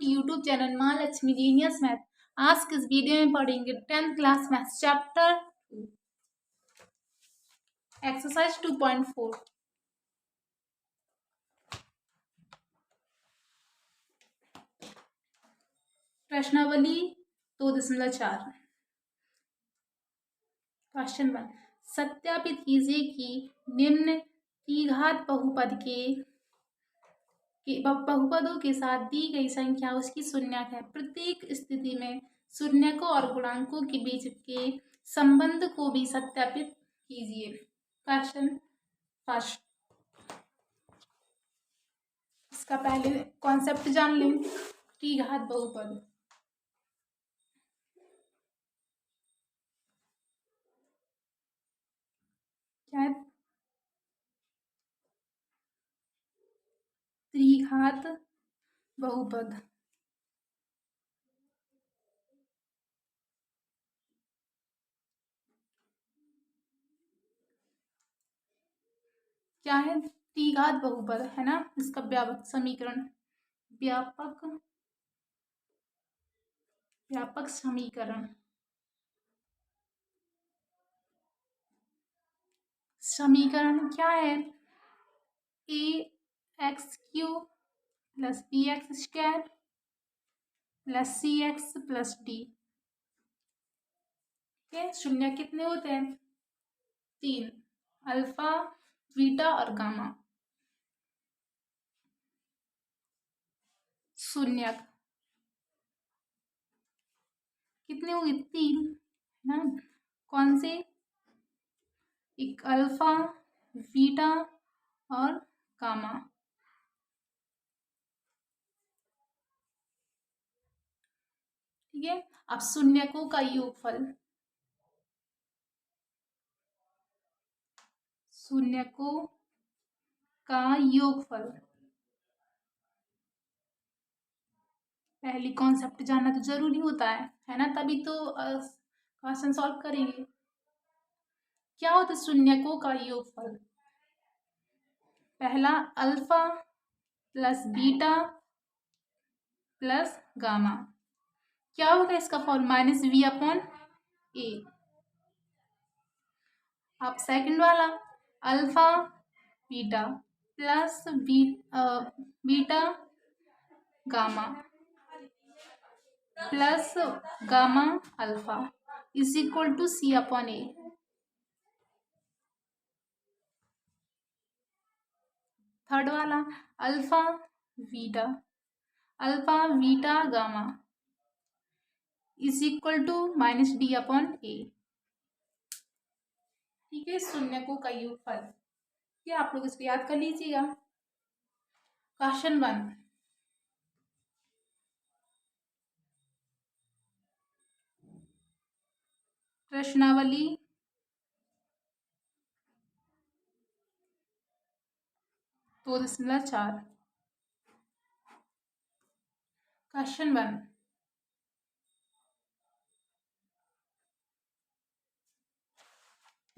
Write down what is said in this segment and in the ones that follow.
YouTube channel Mahalakshmi genius math. आज के इस वीडियो में पढ़ेंगे 10th class maths chapter exercise 2.4। प्रश्नावली 2.4। क्वेश्चन 1, सत्यापित कीजिए कि निम्न द्विघात बहुपदों के साथ दी गई संख्या उसकी शून्यक है। प्रत्येक स्थिति में शून्यकों और गुणांकों के बीच के संबंध को भी सत्यापित कीजिए। क्वेश्चन फर्स्ट, इसका पहले कॉन्सेप्ट जान लें। द्विघात बहुपद क्या है? द्विघात बहुपद क्या है? द्विघात बहुपद है ना, इसका व्यापक समीकरण व्यापक समीकरण क्या है? ax³ + bx² + cx + d। शून्य कितने होते हैं? 3, अल्फा, बीटा और गामा। शून्यक कितने होंगे? 3 है ना। कौन से? एक अल्फा, बीटा और गामा। ठीक है। अब शून्यकों का योगफल, शून्यकों का योगफल, पहली कॉन्सेप्ट जानना तो जरूरी होता है ना, तभी तो क्वेश्चन सॉल्व करेंगे। क्या होता है शून्यकों का योगफल? पहला alpha plus beta plus gamma. क्या होगा इसका फॉर्म? -v/a। अब सेकंड वाला alpha beta plus beta gamma plus gamma alpha is equal to c/a। Third वाला alpha beta gamma is equal to -d/a। ठीक है, शून्यकों का योगफल। क्या आप लोग इसको याद कर लीजिएगा। क्वेश्चन 1, प्रश्नावली 2.4। क्वेश्चन 1,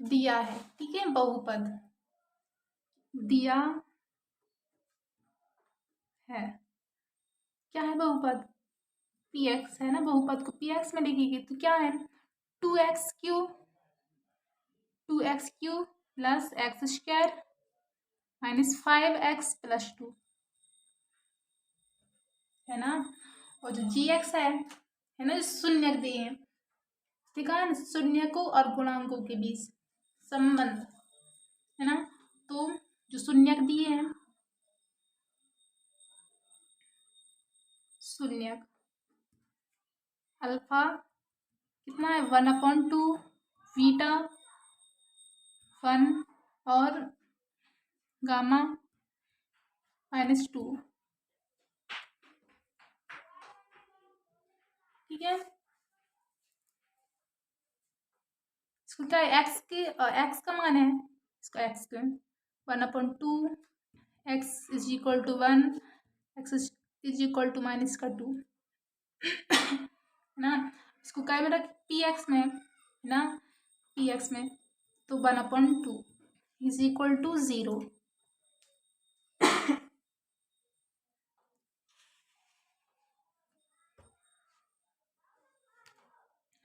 दिया है, ठीक है, बहुपद दिया है। क्या है बहुपद? px है ना। बहुपद को px में लिखेंगे तो क्या है? 2x³ plus x² minus 5x + 2 है ना। और जो gx है ना, जो शून्यक दिए हैं, ठीक है ना, शून्यकों और गुणांकों के बीच संबंध है ना। तो जो शून्यक दिए हैं, शून्यक अल्फा कितना है? 1/2, बीटा 1 और गामा -2। ठीक है, इसको क्या है? x का मान है, इसका x का 1/2, x is equal to 1, x is equal to -2 है ना। इसको क्या में रख? px में है ना, px में तो 1/2 इज इक्वल टू 0।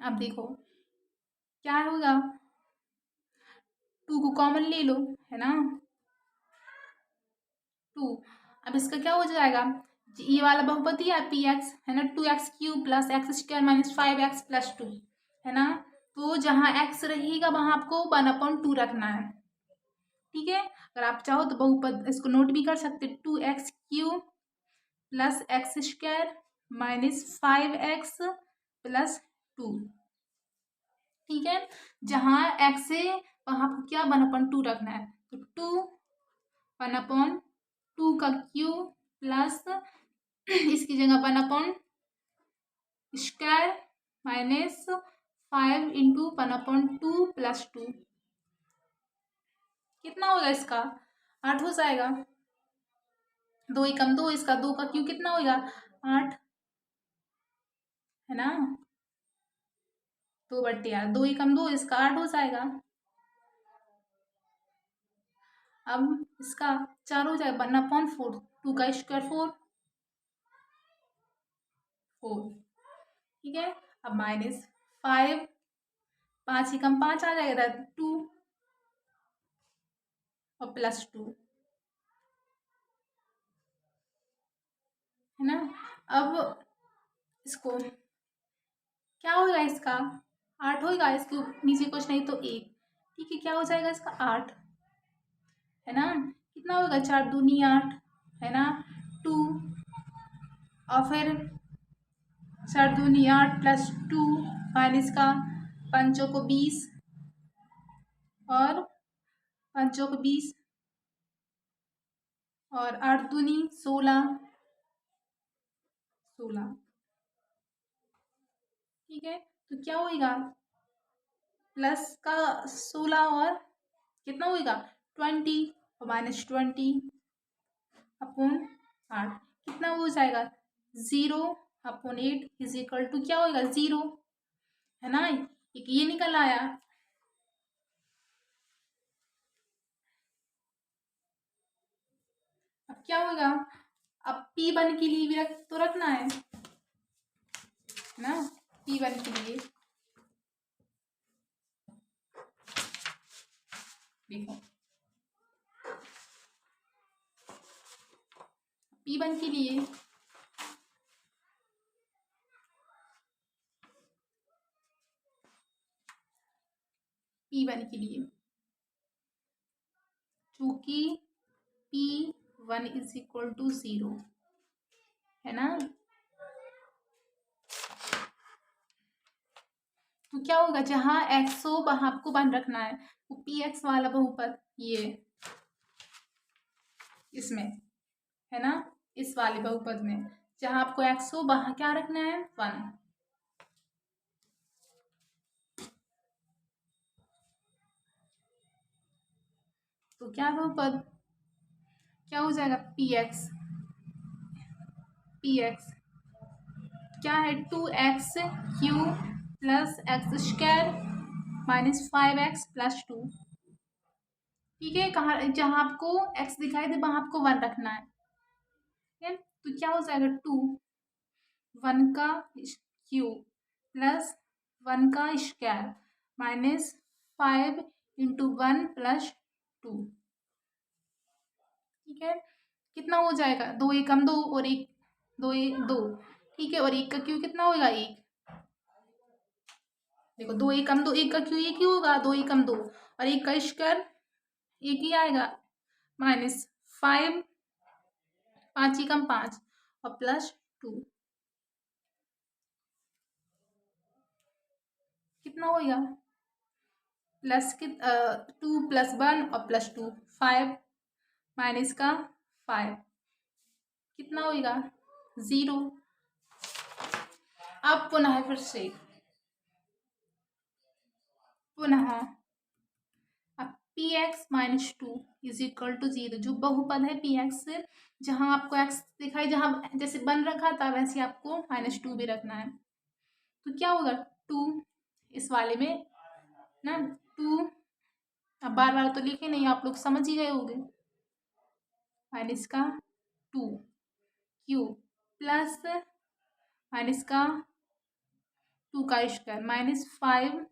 अब देखो क्या होगा, 2 को कॉमन ले लो, है ना, 2। अब इसका क्या हो जाएगा, ये वाला बहुपदी है पी एक्स, है ना, 2x³ plus x² minus 5x plus 2, है ना। तो जहाँ x रहेगा वहाँ आपको 1/2 रखना है, ठीक है। अगर आप चाहो तो बहुपद इसको नोट भी कर सकते, 2x³ plus x² minus 5x plus 2, ठीक है। जहाँ x है वहाँ आपको क्या 1/2 रखना है, तो 2 का क्यूब प्लस इसकी जगह 1/² माइनस 5 इंटू 1/2 प्लस 2, कितना होगा इसका 8 हो जाएगा, 2 एकम 2, इसका 2 का क्यूब कितना होगा 8, है ना, 2/8, 2 एकम 2, इसका 8 हो जाएगा। अब इसका 4 हो जाएगा 1/4, 2 का स्क्वायर 4, ठीक है। अब माइनस 5, 5 एकम 5 आ जाएगा 2 और प्लस 2, है ना। अब इसको क्या होगा, इसका 8 होगा, इसके नीचे कुछ नहीं तो 1, ठीक है, क्या हो जाएगा इसका 8, है ना। कितना होगा 4 दूनी 8, है ना, 2, और फिर 4 दूनी 8 प्लस 2 माइनस का 5 को 20 और 5 को 20 और 8 दूनी 16, ठीक है। तो क्या होगा प्लस का 16 और कितना होगा 20 और माइनस 20 अपॉन 8, कितना हो जाएगा 0/8 इज इक्वल टू क्या होगा 0, है ना, एक ये निकल आया। अब क्या होगा, अब P1 के लिए भी तो रखना है ना, P1 के लिए देखो, P1 के लिए चूंकि P1 इज इक्वल टू 0, है ना, तो क्या होगा जहां x हो वहां आपको 1 रखना है, तो px वाला बहुपद ये इसमें, है ना, इस वाले बहुपद में जहां आपको x हो वहां क्या रखना है 1, तो क्या बहुपद क्या हो जाएगा px क्या है 2x³ plus x² minus 5x plus 2, ठीक है। कहाँ जहाँ आपको x दिखाई दे वहां आपको 1 रखना है, ठीक है। तो क्या हो जाएगा 2 1 का क्यूब प्लस 1 का स्क्वायर माइनस 5 इंटू 1 प्लस 2, ठीक है। कितना हो जाएगा 2 एकम 2 और 1 2 2, ठीक है, और 1 का क्यूब कितना होगा 1, देखो 2 एकम 2, 1 का क्यूब 1 ही होगा, 2 एकम 2 और 1 का स्क्वायर 1 ही आएगा, माइनस 5 5 एकम 5 और प्लस 2, कितना होगा प्लस 2 प्लस 1 और प्लस 2 5 माइनस का 5, कितना होगा 0। अब पुनः फिर से अब px minus 2 is equal to 0, जो बहुपद है px से जहां आपको x दिखाई, जहां जैसे 1 रखा था वैसे आपको -2 भी रखना है, तो क्या होगा 2 इस वाले में ना 2, अब बार बार तो लिखे नहीं, आप लोग समझ ही गए होंगे, माइनस का 2 क्यूब प्लस माइनस का 2 का स्क्वायर -5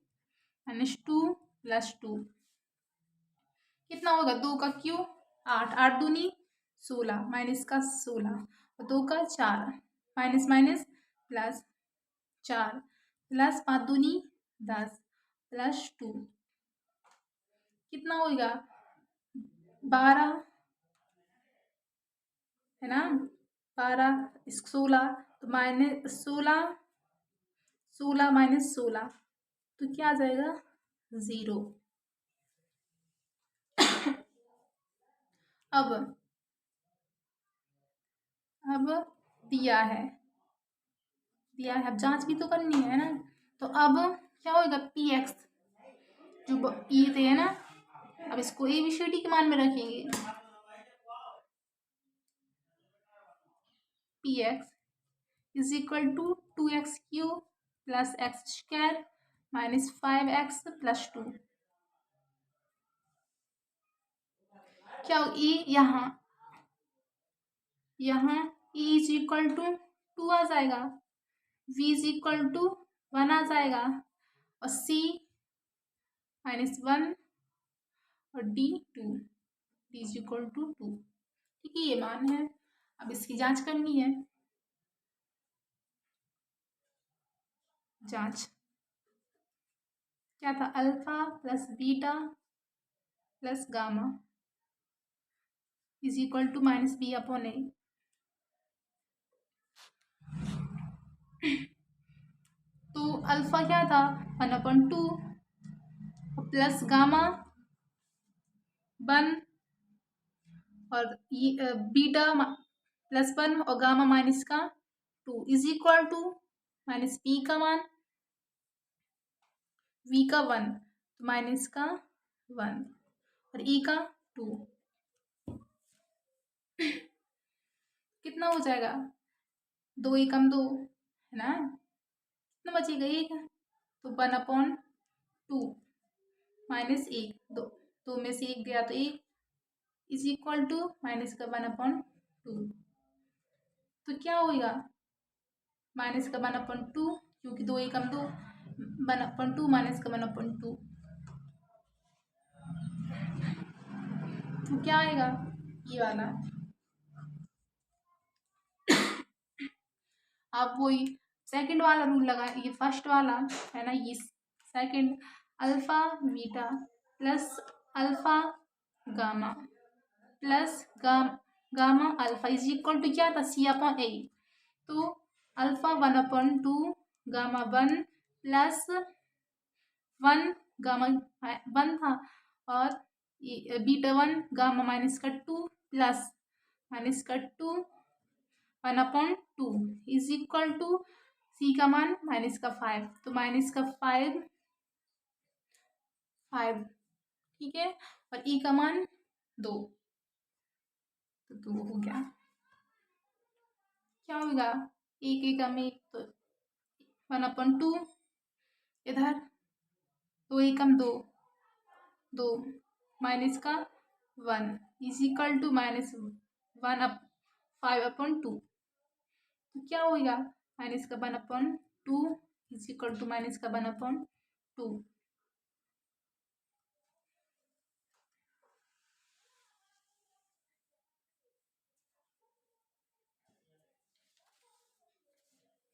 -2 +2 कितना होगा? 2 का क्यूब 8, 8 दूनी 16 माइनस का 16 और 2 का 4 माइनस माइनस प्लस 4 प्लस 5 दूनी 10 +2 कितना होगा? 12 है ना, 12 16 तो माइनस 16 माइनस 16 तो क्या आ जाएगा? 0। अब दिया है अब जांच भी तो करनी है ना। तो अब क्या होगा? पी एक्स जो ये थे है ना, अब इसको ABCD के मान में रखेंगे। P X is equal to 2x³ + x² -5x +2 क्या हो? यहाँ E इज इक्वल टू 2 आ जाएगा, V इज इक्वल टू 1 आ जाएगा और C -1 और D 2 D is equal to 2। ठीक है, ये मान है। अब इसकी जांच करनी है। जांच क्या था? Alpha plus beta plus gamma is equal to -B/A। तो अल्फा क्या था? 1/2 प्लस गामा 1 और बीटा +1 और gamma -2 is equal to -B का मान V का 1 तो -1 और E का 2 कितना हो जाएगा? 2 एकम 2 है ना, कितना बचेगा? 1 तो 1/2 -1 दो में से 1 गया तो 1 इज इक्वल टू माइनस का 1/2 तो क्या होगा? माइनस का 1/2 क्योंकि 2 एकम 2 1/2 माइनस का 1/2 तो क्या आएगा? ये वाला। आप वही सेकंड वाला रूल लगा, ये फर्स्ट वाला है ना, ये second alpha beta plus alpha gamma plus gamma alpha is equal to क्या था? C/A। तो अल्फा 1/2 गामा 1 प्लस 1 गामा 1 था और beta 1 gamma -2 plus -2 1/2 is equal to C का मान -5 तो -5 ठीक है और E का मान 2 तो 2 हो गया। क्या होगा? 1 एकम 1 तो 1/2 इधर 2 एकम 2 2 माइनस का 1 इज इक्वल टू -5/2 तो क्या होगा? माइनस का 1/2 इज इक्वल टू माइनस का 1/2।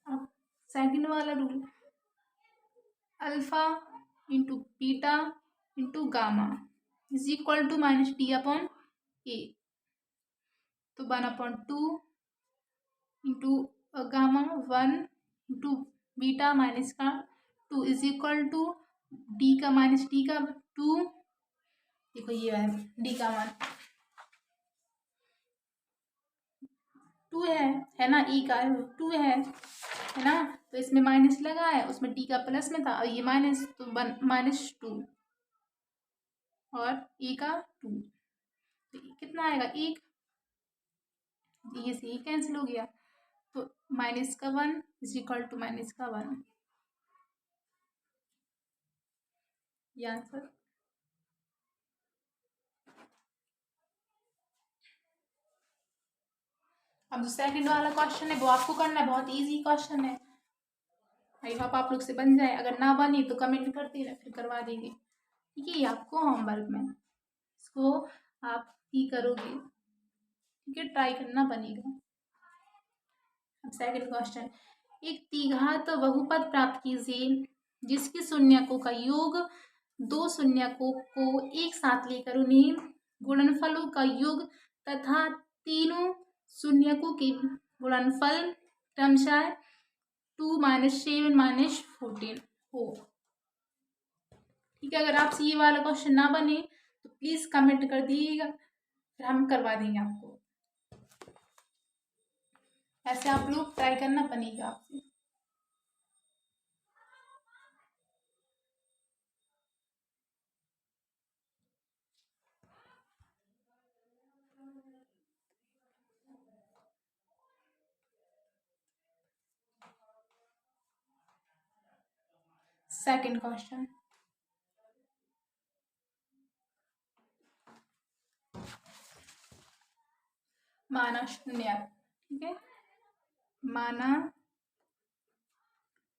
अब सेकंड वाला rule alpha into beta into gamma is equal to -D/A तो 1/2 into gamma 1 into beta minus का 2 इज इक्वल टू D का -D का 2 देखो ये है D का मान 2 है ना, E का 2 है ना, तो इसमें माइनस लगा है, उसमें D का प्लस में था और ये माइनस तो -2 और E का 2 तो कितना आएगा? 1 ये से कैंसिल हो गया तो माइनस का 1 इज इक्वल टू माइनस का 1 ये आंसर। अब जो सेकंड वाला क्वेश्चन है वो आपको करना है, बहुत इजी क्वेश्चन है। आई होप आप लोग से बन जाए, अगर ना बनी तो कमेंट करते रहे, फिर करवा देंगे। ठीक है, ये आपको होमवर्क में, इसको आप ही करोगे। ठीक है, ट्राई करना बनेगा। अब सेकंड क्वेश्चन, एक द्विघात बहुपद प्राप्त कीजिए जिसके शून्यकों का योग दो शून्यकों को एक साथ लेकर उन्हें गुणनफलों का योग तथा तीनों शून्यकों के गुणनफल क्रमशः 2 - 7 - 14 हो। ठीक है, अगर आपसे ये वाला क्वेश्चन ना बने तो प्लीज कमेंट कर दीजिएगा, फिर हम करवा देंगे आपको। ऐसे आप लोग ट्राई करना बनेगा आपसे। सेकंड क्वेश्चन, माना शून्य। ठीक है, माना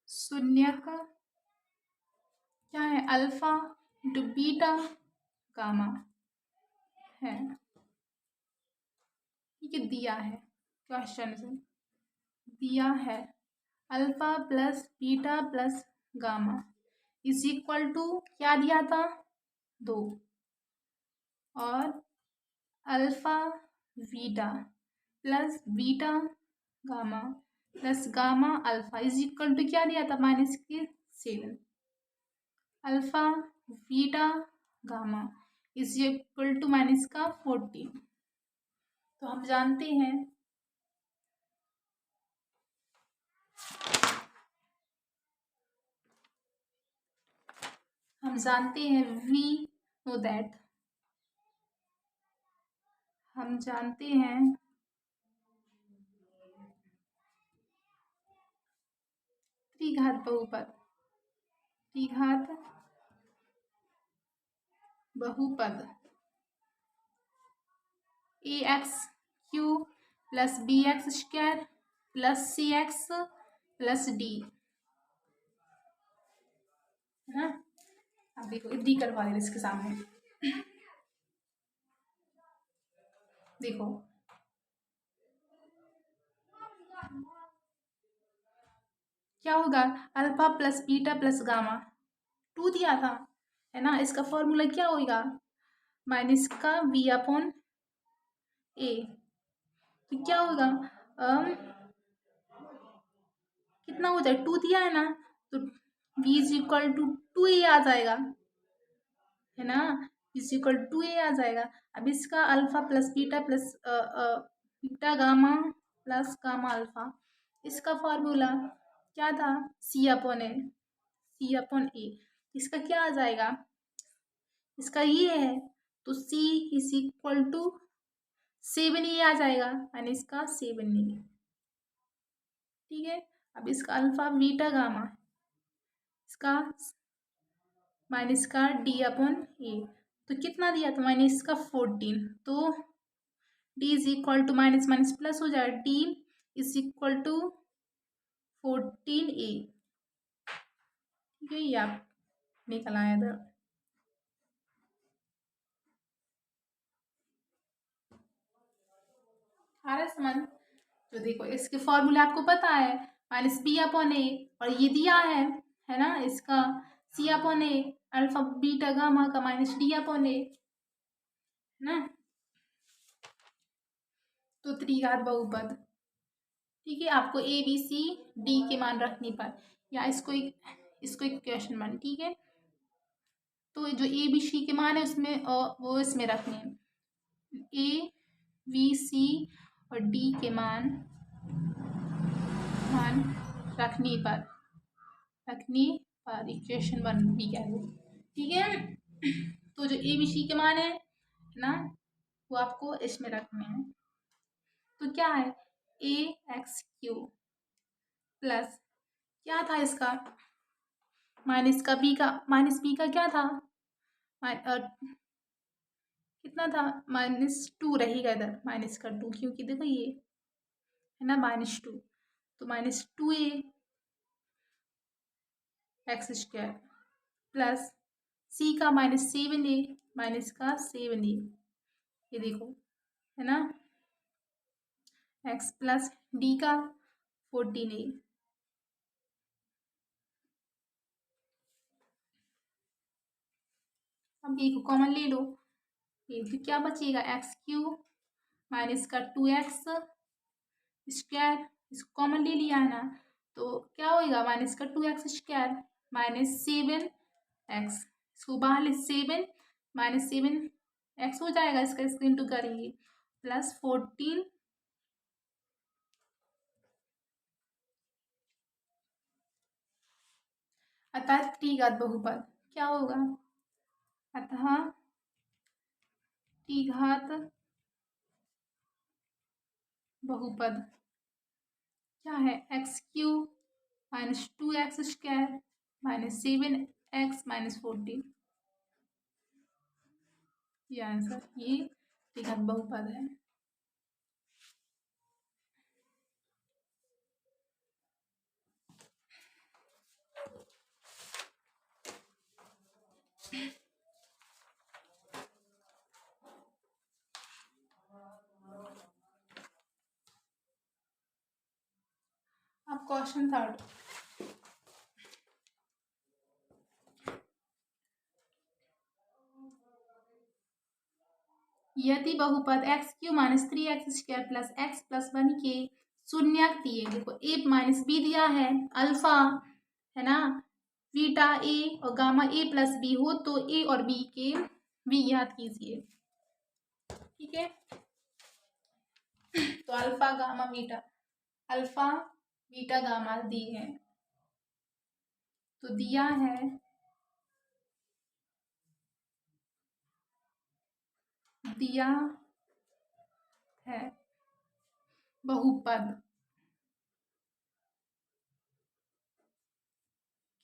शून्यक क्या है, अल्फा इंटू बीटा गामा है। ठीक है, दिया है क्वेश्चन से, दिया है alpha plus beta plus gamma is equal to क्या दिया था, 2, और alpha beta plus beta gamma plus gamma alpha is equal to क्या दिया था, -7। Alpha beta gamma is equal to -14। तो हम जानते हैं वी नो दैट, हम जानते हैं त्रिघात बहुपद, त्रिघात बहुपद ax³ plus bx² plus cx plus d, है ना। अब देखो डी करवा दे इसके सामने, देखो क्या होगा, alpha plus beta plus gamma 2 दिया था, है ना। इसका फॉर्मूला क्या होगा, माइनस का v/a, तो क्या होगा, कितना हो जाए, 2 दिया है ना, तो v is equal to 2a आ जाएगा, है ना, इज इक्वल 2a आ जाएगा। अब इसका alpha plus beta plus beta gamma plus gamma alpha, इसका फॉर्मूला क्या था, c/a, c/a, इसका क्या आ जाएगा, इसका ये है, तो c is equal to 7a आ जाएगा, यानी इसका 7a। ठीक है, अब इसका अल्फा बीटा गामा, इसका माइनस का d/a, तो कितना दिया था, माइनस का 14, तो d is equal to minus minus plus हो जाएगा, d is equal to 14a। ठीक है, ये आप निकल आया था। आ रहा है समझ, तो देखो इसके फॉर्मूले आपको पता है, -b/a, और ये दिया है ना, इसका c/a, अल्फा बीटा गामा का -d/a, है ना। तो त्रिघात बहुपद, ठीक है, आपको ए बी सी डी के मान रखने पर, या इसको एक क्वेश्चन बन, ठीक है, तो जो ए बी सी के मान है उसमें वो इसमें रखने हैं, ए बी सी और डी के मान रखने पर इक्वेशन बन भी क्या है, ठीक है। तो जो ए बी सी के मान है ना, वो आपको इसमें रखने हैं। तो क्या है, ax³ प्लस क्या था इसका, माइनस बी का क्या था, कितना था, -2 रहेगा इधर, -2, क्योंकि देखो ये, है ना, -2, तो -2a एक्स स्क्वायर प्लस सी का -7a माइनस का 7a, ये देखो है ना, एक्स प्लस डी का 14a। अब ये को कॉमन ले लो, ये तो क्या बचेगा, एक्स क्यूब माइनस का 2x स्क्वायर, इसको कॉमन ले लिया है ना, तो क्या होएगा माइनस का 2x स्क्वायर माइनस 7x, इसको बाहर ले 7 माइनस 7x हो जाएगा, इसका इंटू करेंगे प्लस 14 अतः त्रिघात बहुपद क्या होगा, अतः त्रिघात बहुपद क्या है, x cube minus 2x square minus 7x minus 14, ये आंसर, ये त्रिघात बहुपद है। अब क्वेश्चन थर्ड, यदि बहुपद x cube minus 3x square plus X plus 1 के शून्यक दिए, देखो ए माइनस बी दिया है, अल्फा है ना, बीटा ए और गामा ए प्लस बी हो तो ए और बी के भी याद कीजिए, ठीक है। तो alpha gamma beta, alpha beta gamma दी है, तो दिया है बहुपद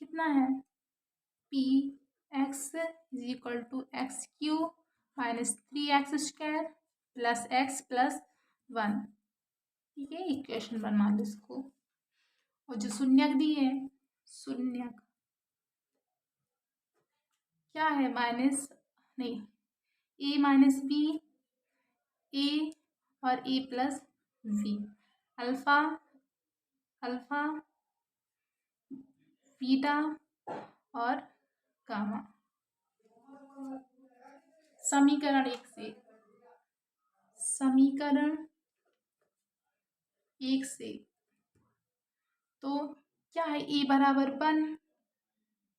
कितना है, P X is equal to X cube minus 3x square plus X plus 1, ठीक है, इक्वेशन बना लो इसको। और जो शून्यक दी है, शून्यक क्या है, माइनस नहीं, ए माइनस बी, ए और A plus B, alpha alpha beta और गामा, समीकरण एक से तो क्या है, ए बराबर 1,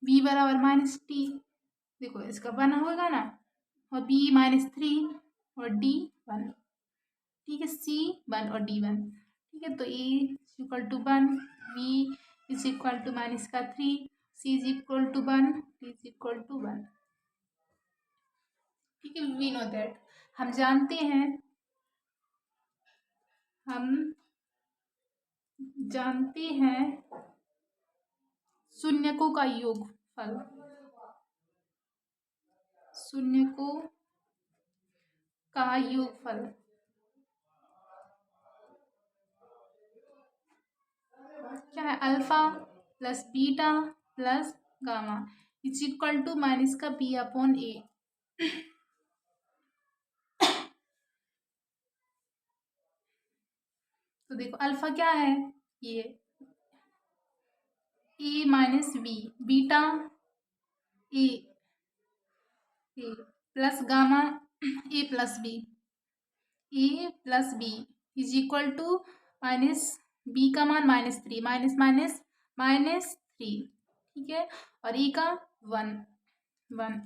बी बराबर -t, देखो इसका 1 होगा ना, और बी -3 और डी 1, ठीक है, सी 1 और डी 1, ठीक है। तो A is equal to 1, B is equal to minus का 3, C is equal to 1, D is equal to 1, ठीक है। वी नो दैट, हम जानते हैं शून्यकों का योगफल, शून्यकों का योगफल क्या है, alpha plus beta plus gamma is equal to minus का बी अपॉन ए, तो देखो अल्फा क्या है, ये A minus B, beta A plus gamma A plus B, is equal to minus B का मान -3, माइनस माइनस -3, ठीक है, और ए का 1 1,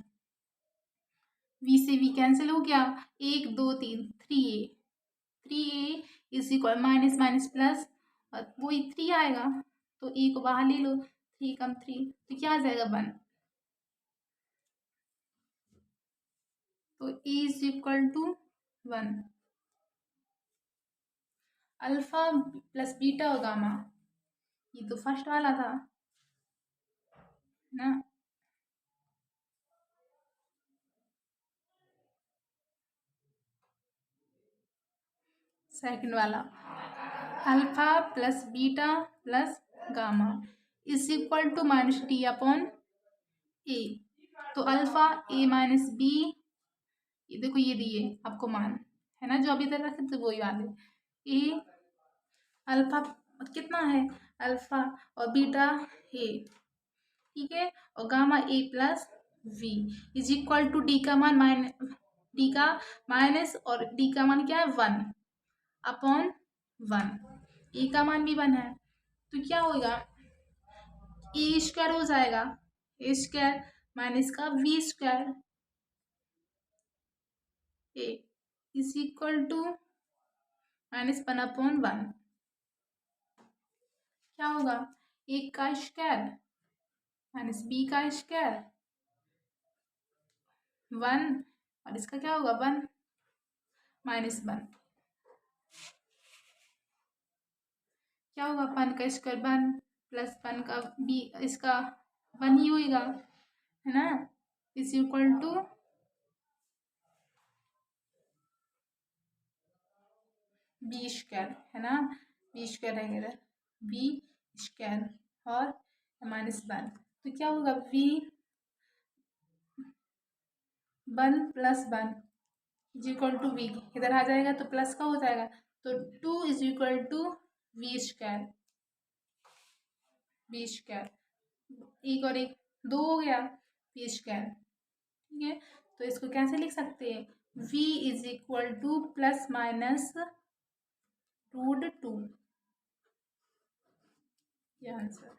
वी से वी कैंसिल हो गया, 1 2 3, 3a is equal minus minus plus, और वही 3 आएगा, तो ए को बाहर ले लो, 3 कम 3, तो क्या आ जाएगा 1, तो A is equal to 1, alpha plus beta और गामा, ये तो फर्स्ट वाला था ना, सेकंड वाला, alpha plus beta plus gamma is equal to minus D upon A. तो अल्फा ए माइनस बी, ये देखो ये दिए आपको मान, है ना, जो अभी तक रखे थे वही वाले। ए अल्फा कितना है, अल्फा और बीटा ए, ठीक है, और gamma A plus V is equal to D का मान डी का माइनस और डी का मान क्या है 1 अपॉन 1, ए का मान भी 1 है, तो क्या होगा ए स्क्वायर हो जाएगा, ए स्क्वायर माइनस का V square A is equal to minus 1 upon 1, क्या होगा ए का स्क्वायर माइनस बी का स्क्वायर 1 और इसका क्या होगा 1 माइनस 1, क्या होगा 1 का स्क्वायर 1 प्लस 1 का बी, इसका 1 ही होएगा, है ना, is equal to B square, है ना, बी स्क्वायर है इधर, बी स्क्वायर और माइनस 1, तो क्या होगा V 1 plus 1 is equal to V, इधर आ जाएगा तो प्लस का हो जाएगा, तो 2 is equal to V square, B square, एक और एक 2 हो गया वी स्क्वायर, ठीक है, तो इसको कैसे लिख सकते हैं, v is equal to plus minus root 2, ये आंसर।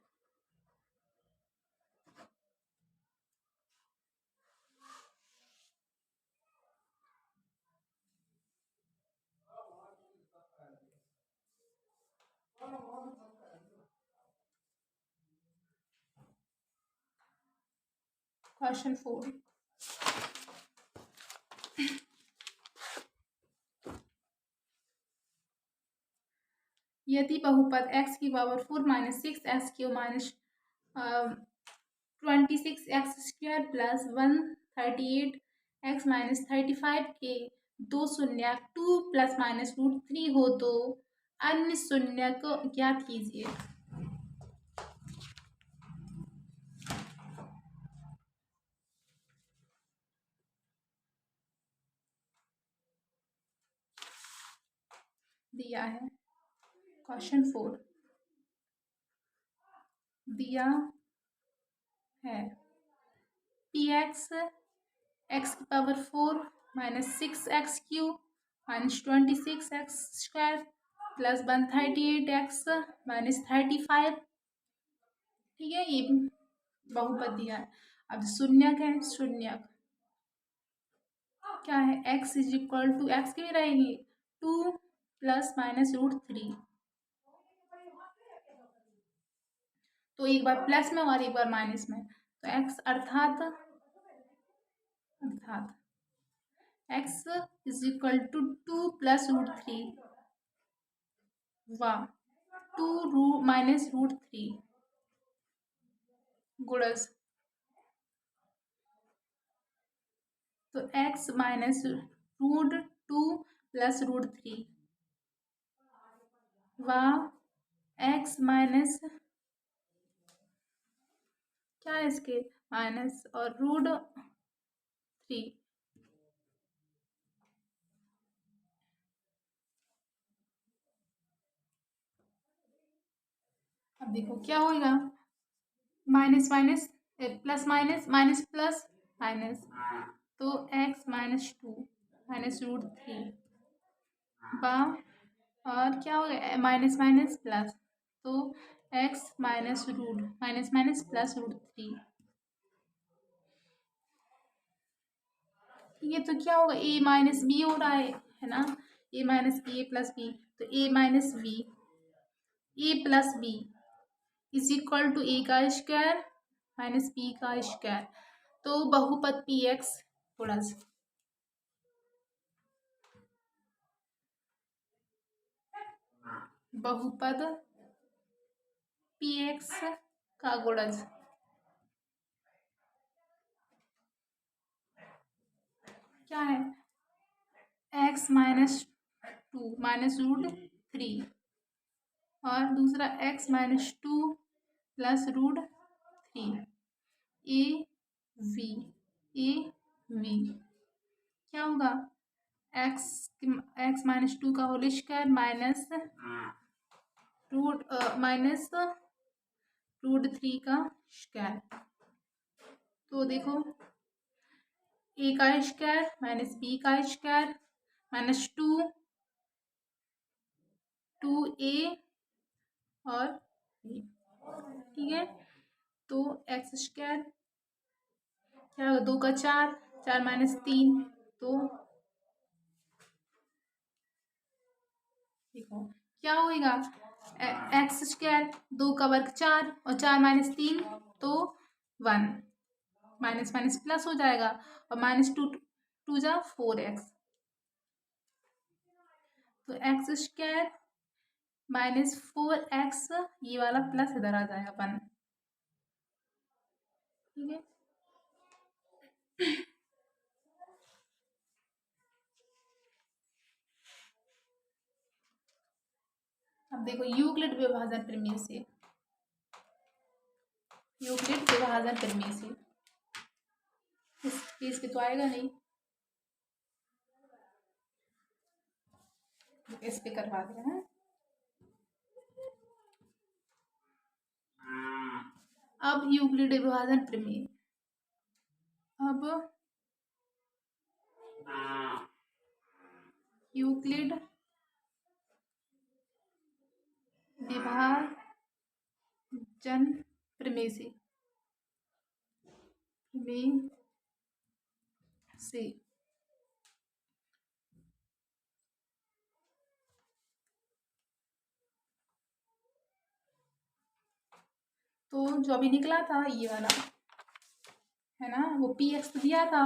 क्वेश्चन 4, यदि बहुपद x की power 4 minus 6x³ minus 26x² plus 138x minus 35 के दो शून्यक 2 प्लस माइनस रूट 3 हो तो अन्य शून्यक को ज्ञात कीजिए। दिया है क्वेश्चन 4, दिया है px x की power 4 minus 6x³ minus 26x² plus 138x minus 35, ठीक है, ये बहुपद दिया है। अब शून्यक है, शून्यक क्या है, x is equal to X की रहेगी 2 प्लस माइनस रूट 3, तो एक बार प्लस में और एक बार माइनस में, तो x अर्थात x is equal to 2 plus root 3 व 2 माइनस रूट 3 गुणज, तो x minus root 2 plus root 3 व x माइनस क्या है इसके माइनस और रूट 3, अब देखो क्या होगा, minus minus plus minus minus plus minus, तो x माइनस 2 माइनस रूट 3 बा और क्या हो गया माइनस माइनस प्लस, तो x minus minus plus root 3, ठीक है, तो क्या होगा a माइनस बी हो रहा है ना, a minus B A plus B, तो a minus B A plus B is equal to A का स्क्वायर माइनस बी का स्क्वायर, तो बहुपद पी एक्स गुणज, बहुपद पी एक्स का गुणज, क्या है x माइनस 2 माइनस रूट 3 और दूसरा x minus 2 plus root 3 A V A V क्या होगा एक्स एक्स माइनस 2 का होल स्क्वायर माइनस रूट 3 का स्क्वायर। तो देखो ए का स्क्वायर माइनस बी का स्क्वायर माइनस 2 ए और बी, ठीक है। तो एक्स स्क्वायर क्या होगा 2 का 4, 4 माइनस 3, तो देखो क्या होगा एक्स स्क्वायर 2 का वर्ग 4 और 4 माइनस 3 तो 1, माइनस माइनस प्लस हो जाएगा और माइनस 2 जा 4x, तो एक्स स्क्वायर माइनस 4x ये वाला प्लस इधर आ जाएगा 1, ठीक है। अब देखो यूक्लिड विभाजन प्रमेय से, यूक्लिड विभाजन प्रमेय से इस पेज पे तो आएगा नहीं, इस पे करवा दे हैं। अब यूक्लिड विभाजन प्रमेय, अब यूक्लिड विभाजन प्रमेय से तो जो अभी निकला था ये वाला है ना, वो पी एक्स तो दिया था,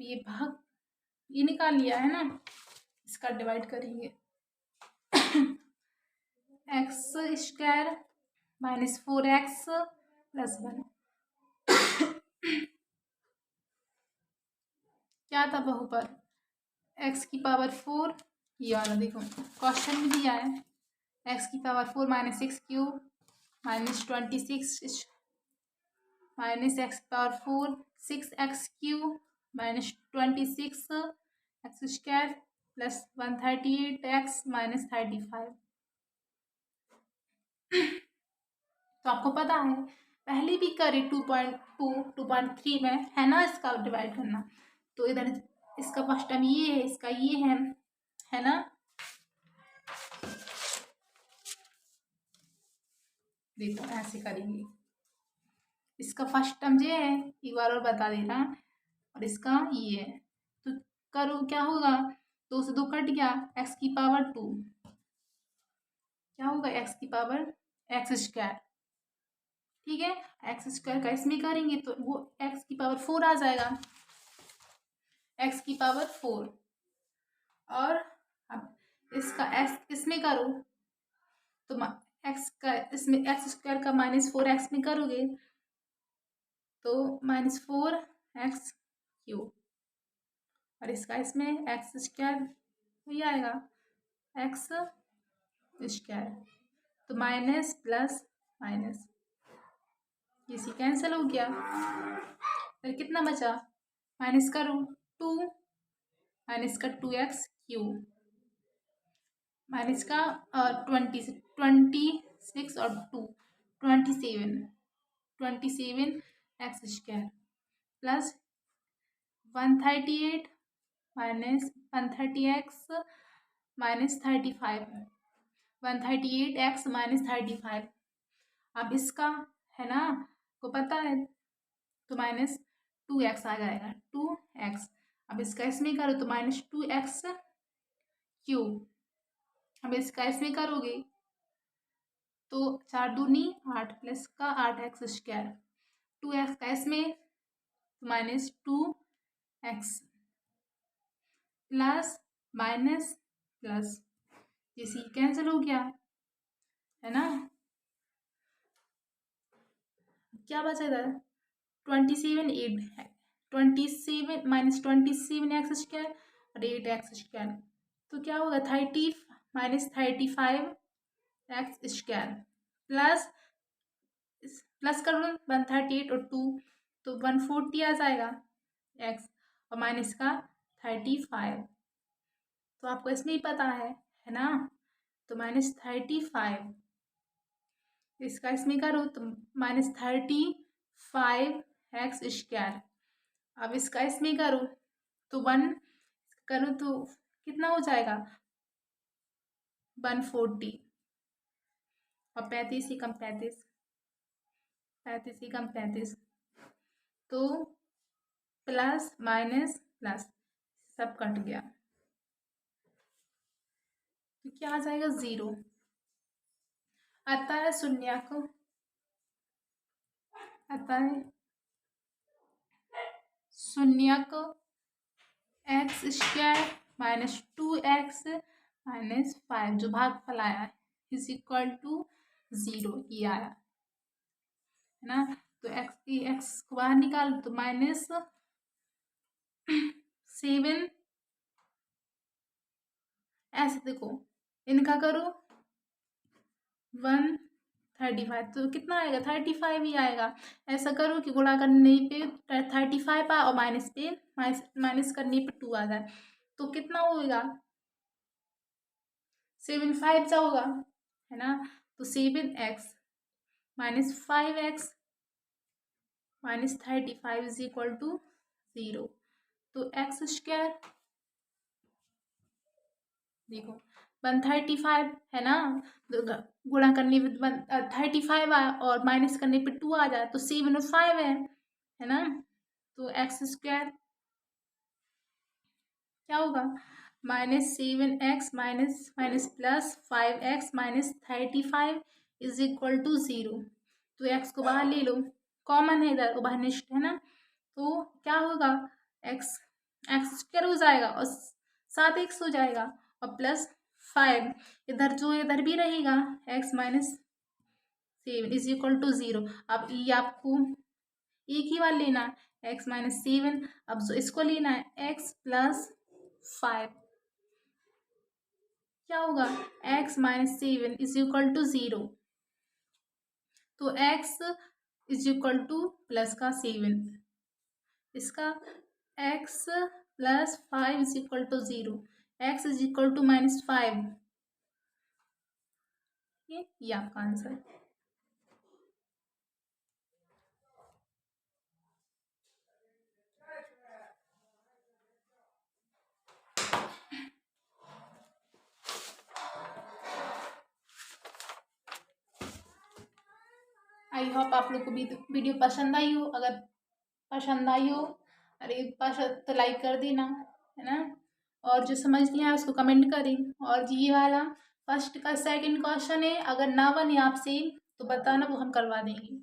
ये भाग ये निकाल लिया है ना, इसका डिवाइड करेंगे x square minus 4x plus 1 क्या था बहुपद x की पावर 4, ये वाला देखो क्वेश्चन में दिया है x की power 4 minus 6 cube minus 26 minus x power 4 6x cube minus 26 x square plus 138x minus 35। तो आपको पता है पहले भी करे 2.2 2.3 में है ना, इसका डिवाइड करना, तो इधर इसका फर्स्ट टर्म ये है, इसका ये है ना। देखो ऐसे करेंगे, इसका फर्स्ट टर्म ये है, एक बार और बता दे रहा, और इसका ये है, तो करो क्या होगा 2 से 2 कट गया, x की पावर 2 क्या होगा x की पावर एक्स स्क्वायर, ठीक है। एक्स स्क्वायर का इसमें करेंगे तो वो x की पावर 4 आ जाएगा, x की पावर 4, और अब इसका x इसमें करो तो x का इसमें एक्स स्क्वायर का माइनस 4x में करोगे तो माइनस 4x क्यूब, और इसका इसमें एक्स स्क्वायर वही आएगा एक्स स्क्वायर, तो माइनस प्लस माइनस ये सी कैंसिल हो गया, फिर कितना बचा माइनस करो 2 माइनस का 2x क्यूब माइनस का 26 और 2 27 x square plus 138 minus 130x minus 35 138x minus 35। अब इसका है ना को पता है तो माइनस 2x आ जाएगा 2x, अब इसका इसमें करो तो माइनस 2x क्यूब, अब इसका इसमें करोगे तो 4 दूनी 8 प्लस का 8x स्क्वायर 2x का इसमें तो minus 2x plus minus plus ये सी कैंसिल हो गया है ना, क्या बचा था 27 8 है 27 माइनस 27 एक्स स्क्वायर और 8x स्क्वायर, तो क्या होगा 30 minus 35 x square plus plus कर लो 138 और 2 तो 140 आ जाएगा एक्स, और माइनस का 35, तो आपको इसमें ही पता है ना। तो -35, इसका इसमें करो तो -35 x²। अब इसका इसमें करो तो 1 करो तो कितना हो जाएगा 140, और 35 ही कम 35, 35 ही कम 35, तो प्लस माइनस प्लस सब कट गया, तो क्या आ जाएगा 0। आता है शून्यक, आता है शून्यक x² -2x -5 जो भागफल आया है इज इक्वल टू 0, ये आया है ना। तो x को बाहर निकाल तो -7, ऐसे देखो इनका करो 135, तो कितना आएगा 35 ही आएगा। ऐसा करो कि गुणा करने पे 35 आए और माइनस पे माइनस करने पे 2 आ जाए, तो कितना होगा 7 5 जा होगा, है ना। तो 7x -5x -35 is equal to 0। तो x² देखो 135 है ना, तो गुणा करने पे 35 और माइनस करने पे 2 आ जाए तो 7 और 5 है ना। तो x² क्या होगा -7x minus plus 5x -35 is equal to 0। तो x को बाहर ले लो, कॉमन है इधर, उभयनिष्ठ है ना, तो क्या होगा x² हो जाएगा और 7x हो जाएगा और प्लस 5 इधर जो इधर भी रहेगा x -7 इज इक्वल टू 0। अब ये आपको एक ही बार लेना है x -7, अब जो इसको लेना है x + 5, क्या होगा x -7 इज इक्वल टू 0। तो x is equal to plus का 7, इसका x + 5 is equal to 0, x is equal to -5, ये आपका आंसर है। आई होप आप लोग को वीडियो पसंद आई हो। अगर पसंद आई हो, अरे पसंद तो लाइक कर देना, है ना। और जो समझ नहीं आया उसको कमेंट करें। और ये वाला फर्स्ट का सेकंड क्वेश्चन है, अगर ना बने आपसे तो बताना, वो हम करवा देंगे।